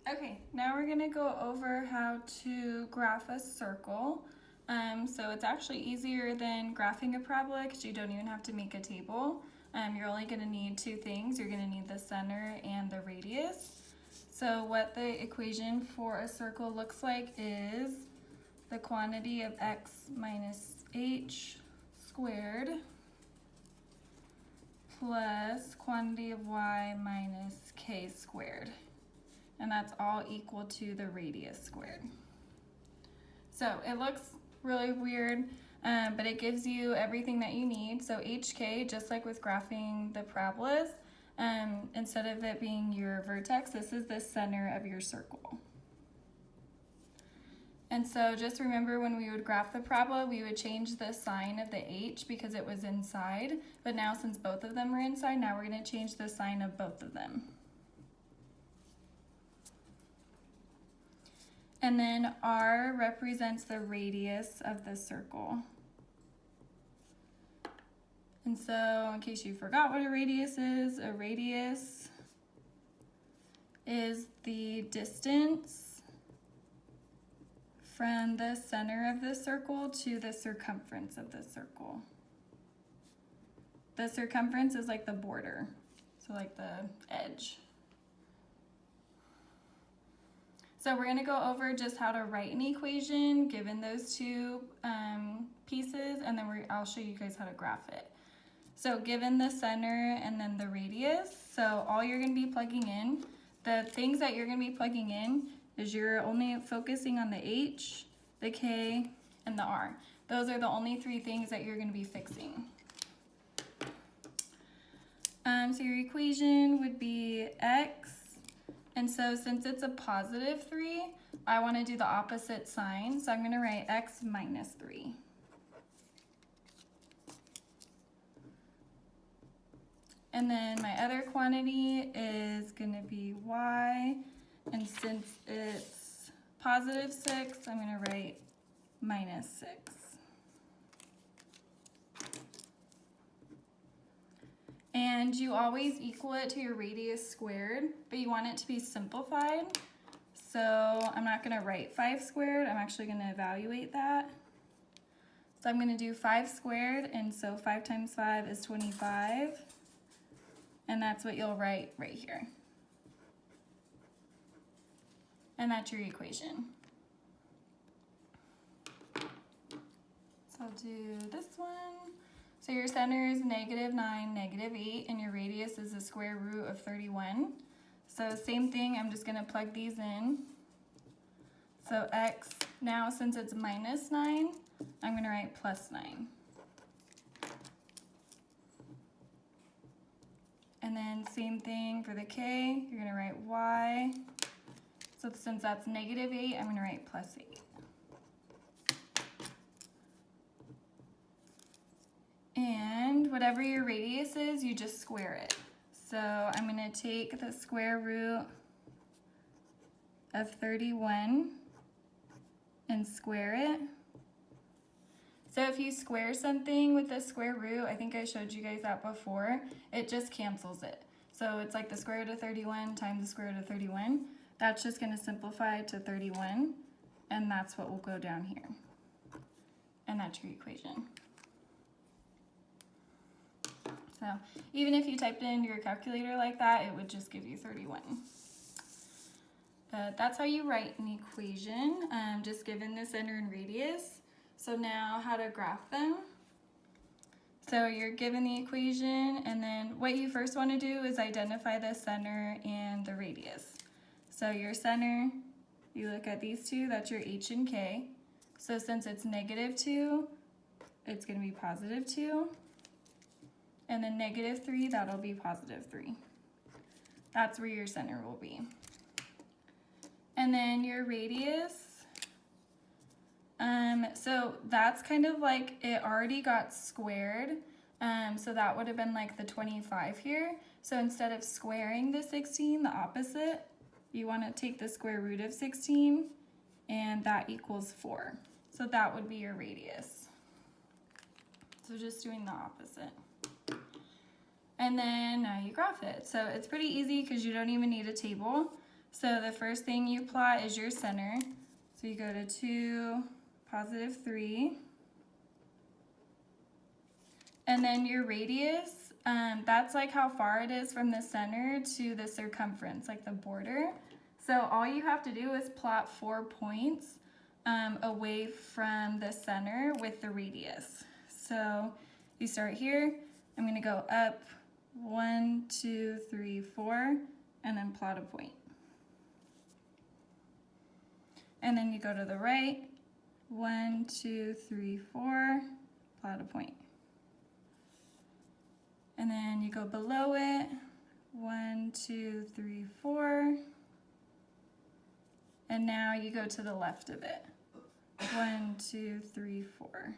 Okay, now we're gonna go over how to graph a circle. So it's actually easier than graphing a parabola because you don't even have to make a table. You're only gonna need two things. You're gonna need the center and the radius. So what the equation for a circle looks like is the quantity of x minus h squared plus quantity of y minus k squared. And that's all equal to the radius squared. So it looks really weird, but it gives you everything that you need. So HK, just like with graphing the parabolas, instead of it being your vertex, this is the center of your circle. And so just remember when we would graph the parabola, we would change the sign of the H because it was inside. But now since both of them are inside, now we're going to change the sign of both of them. And then R represents the radius of the circle. And so in case you forgot what a radius is the distance from the center of the circle to the circumference of the circle. The circumference is like the border, so like the edge. So we're going to go over just how to write an equation given those two pieces, and then I'll show you guys how to graph it. So given the center and then the radius, so all you're going to be plugging in, the things that you're going to be plugging in is you're only focusing on the H, the K, and the R. Those are the only three things that you're going to be fixing. So your equation would be x. And so since it's a positive 3, I want to do the opposite sign. So I'm going to write x minus 3. And then my other quantity is going to be y. And since it's positive 6, I'm going to write minus 6. And you always equal it to your radius squared, but you want it to be simplified. So I'm not going to write 5 squared, I'm actually going to evaluate that. So I'm going to do 5 squared, and so 5 times 5 is 25. And that's what you'll write right here. And that's your equation. So I'll do this one. So your center is -9, -8, and your radius is the square root of 31. So same thing, I'm just going to plug these in. So x, now since it's -9, I'm going to write +9. And then same thing for the k, you're going to write y. So since that's -8, I'm going to write +8. And whatever your radius is, you just square it. So I'm going to take the square root of 31 and square it. So if you square something with the square root, I think I showed you guys that before, it just cancels it. So it's like the square root of 31 times the square root of 31. That's just going to simplify to 31, and that's what will go down here. And that's your equation. So even if you typed in your calculator like that, it would just give you 31. But that's how you write an equation, just given the center and radius. So now how to graph them. So you're given the equation, and then what you first want to do is identify the center and the radius. So your center, you look at these two, that's your h and k. So since it's -2, it's going to be +2. And then -3, that'll be +3. That's where your center will be. And then your radius, so that's kind of like it already got squared. So that would have been like the 25 here. So instead of squaring the 16, the opposite, you want to take the square root of 16, and that equals 4. So that would be your radius. So just doing the opposite. And then now you graph it. So it's pretty easy because you don't even need a table. So the first thing you plot is your center. So you go to 2, +3. And then your radius, that's like how far it is from the center to the circumference, like the border. So all you have to do is plot 4 points away from the center with the radius. So you start here. I'm going to go up 1, 2, 3, 4, and then plot a point. And then you go to the right, 1, 2, 3, 4, plot a point. And then you go below it, 1, 2, 3, 4. And now you go to the left of it, 1, 2, 3, 4.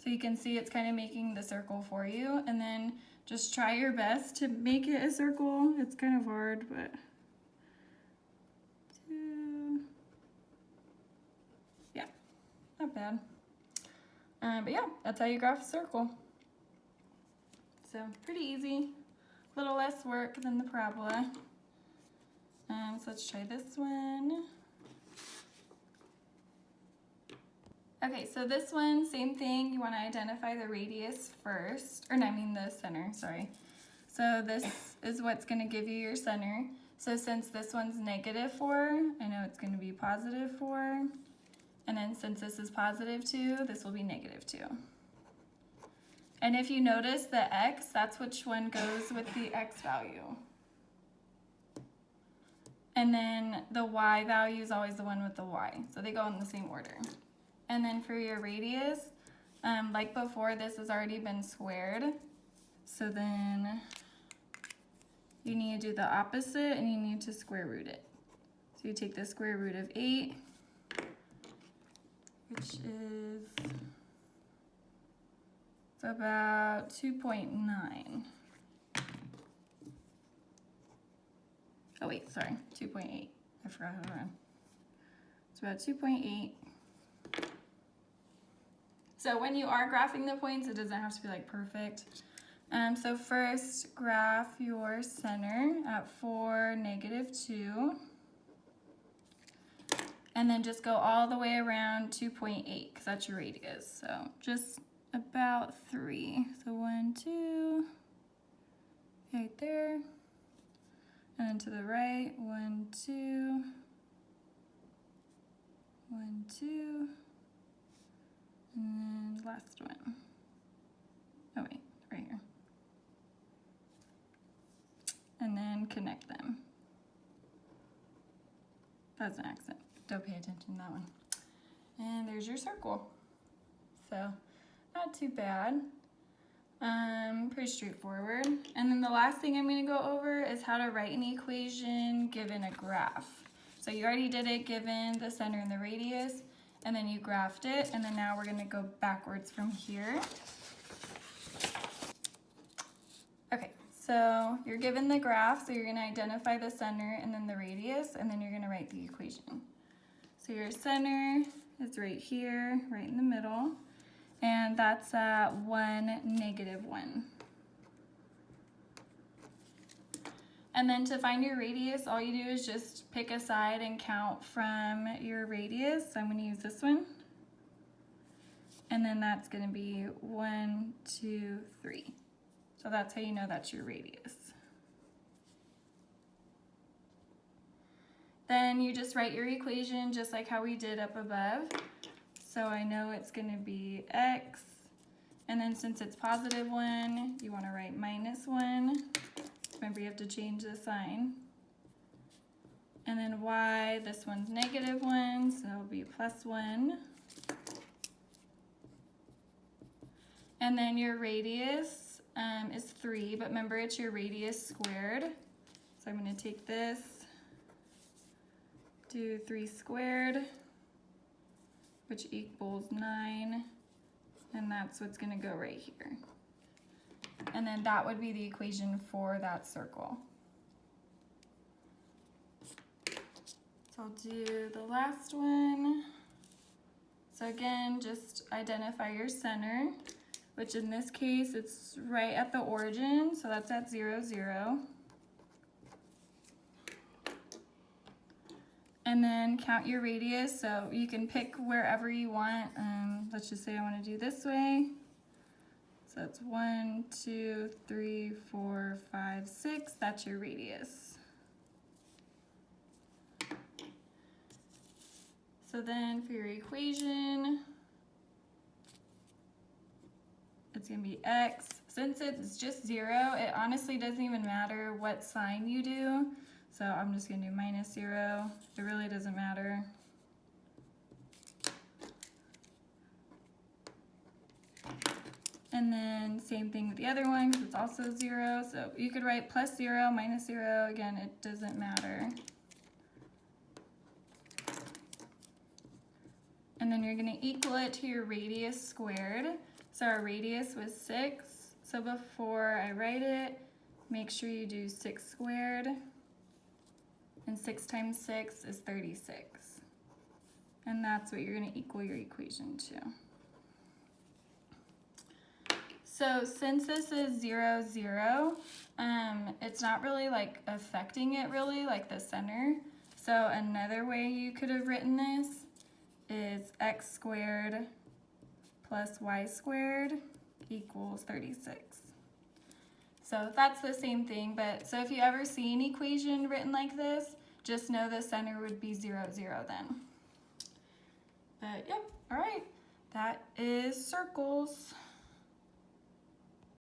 So you can see it's kind of making the circle for you, and then just try your best to make it a circle. It's kind of hard, but 2, yeah, not bad. But yeah, that's how you graph a circle. So pretty easy, a little less work than the parabola. So let's try this one. Okay, so this one, same thing. You want to identify the radius first, or no, I mean the center, sorry. So this is what's going to give you your center. So since this one's -4, I know it's going to be +4. And then since this is +2, this will be -2. And if you notice the x, that's which one goes with the x value. And then the y value is always the one with the y. So they go in the same order. And then for your radius, like before, this has already been squared. So then you need to do the opposite and you need to square root it. So you take the square root of 8, which is about 2.9. Oh wait, sorry, 2.8. I forgot how to run. It's about 2.8. So when you are graphing the points, it doesn't have to be like perfect. So first, graph your center at 4, -2. And then just go all the way around 2.8, because that's your radius. So just about 3. So 1, 2, right there. And then to the right, 1, 2, 1, 2, and then last one. Oh wait, right here. And then connect them. That's an accent. Don't pay attention to that one. And there's your circle. So not too bad. Pretty straightforward. And then the last thing I'm going to go over is how to write an equation given a graph. So you already did it given the center and the radius, and then you graphed it, and then now we're going to go backwards from here. Okay, so you're given the graph, so you're going to identify the center and then the radius, and then you're going to write the equation. So your center is right here, right in the middle. And that's at 1, -1. And then to find your radius, all you do is just pick a side and count from your radius. So I'm going to use this one. And then that's going to be 1, 2, 3. So that's how you know that's your radius. Then you just write your equation just like how we did up above. So I know it's going to be x, and then since it's +1, you want to write -1. Remember, you have to change the sign. And then y, this one's -1, so it'll be +1. And then your radius is 3, but remember it's your radius squared. So I'm going to take this, do 3 squared, which equals 9, and that's what's going to go right here. And then that would be the equation for that circle. So I'll do the last one. So again, just identify your center, which in this case, it's right at the origin, so that's at 0, 0. and then count your radius. So you can pick wherever you want. Let's just say I want to do this way. So it's 1, 2, 3, 4, 5, 6. That's your radius. So then for your equation, it's going to be x. Since it's just 0, it honestly doesn't even matter what sign you do. So I'm just going to do -0. It really doesn't matter. And then same thing with the other one because it's also 0. So you could write +0, -0. Again, it doesn't matter. And then you're going to equal it to your radius squared. So our radius was 6. So before I write it, make sure you do 6 squared. And 6 times 6 is 36. And that's what you're going to equal your equation to. So since this is 0, 0, it's not really like affecting it really, like the center. So another way you could have written this is x squared plus y squared equals 36. So that's the same thing, but so if you ever see an equation written like this, just know the center would be 0, 0 then. But yep, all right, that is circles.